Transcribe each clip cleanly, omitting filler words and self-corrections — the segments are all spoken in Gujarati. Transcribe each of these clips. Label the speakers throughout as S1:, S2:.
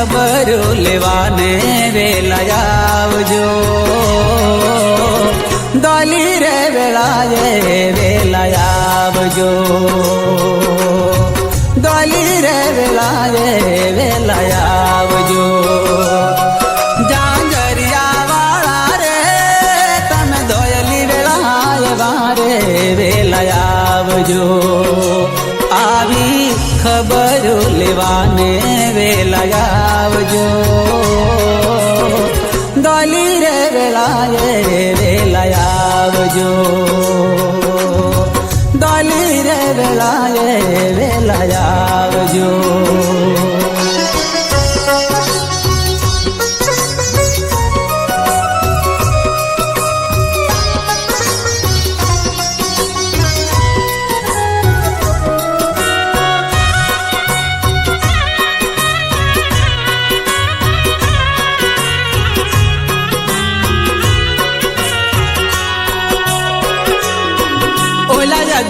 S1: ખબર લેવાને વેલા આવજો ડોલી રે વેળાએ વેલા આવજો ડોલી રે વેળાએ વેલા આવજો જાંગરિયા વાળા રે તમે દોયલી વેળાએ વારે વેલા આવજો આવી ખબર લેવાને વેલા આવજો ડોલી રે વેળાએ વેલા આવજો ડોલી રે વેળાએ વેલા આવજો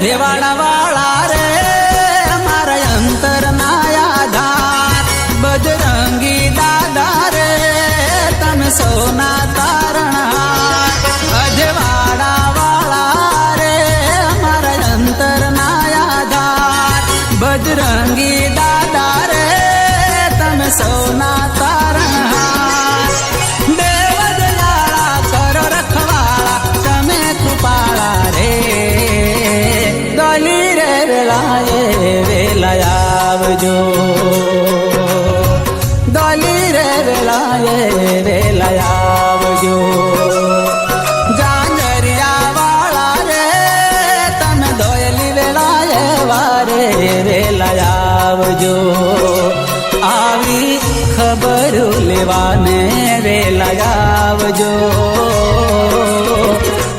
S1: દેવાડા વાળા રે મારા અંતર ના આધાર બજરંગી દાદા રે તમે સોના તારણહાર અજવાડા વાળા રે મારા અંતર ના આધાર બજરંગી દાદા રે તમે સોના તારણહાર દેવ દયાળા કરો રખવાળા તમે કૃપાળા રે ડોલી રે વેળાએ વેલા આવજો ડોલી રે વેળાએ વેલા આવજો જાંગરિયા વાળા રે તમે દોયલી વેળાએ વારે વેલા આવજો આવી ખબર લેવાને વેલા આવજો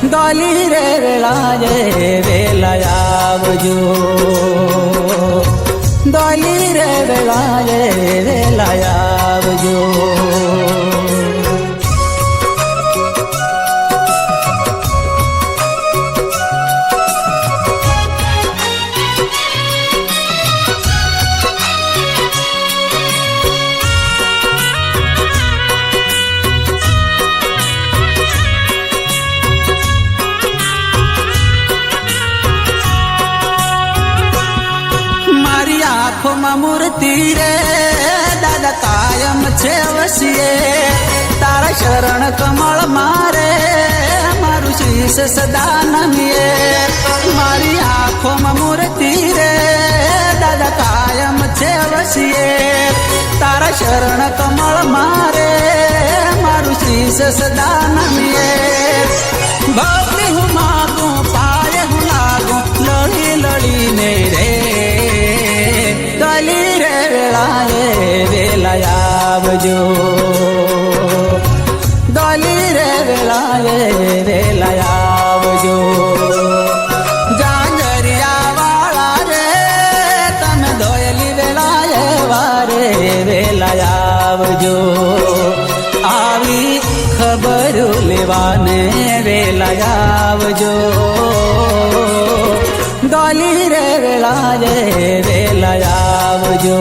S1: ડોલી રે વેળાએ વેલા આવજો ડોલી રે વેળાએ વેલા આવજો આંખોમાં મૂર્તિ રે દાદા કાયમ છે વસીએ તારા શરણ કમળ મારે મારું શીશ સદા નમીએ મારી આંખોમાં મૂર્તિ રે દાદા કાયમ છે વસીએ તારા શરણ કમળ મારે મારું શીશ સદા નમીએ ભક્તિ હું માગું પાયે હું લાગું લડી લડીને રે ડોલી રે વેળાએ વેલા આવજો ડોલી રે વેળાએ વેલા આવજો જાંગરિયા વાળા રે તમે દોયલી વેળાએ વારે વેલા આવજો આવી ખબર લેવાને વેલા આવજો ડોલી રે વેળાએ વેલા આવજો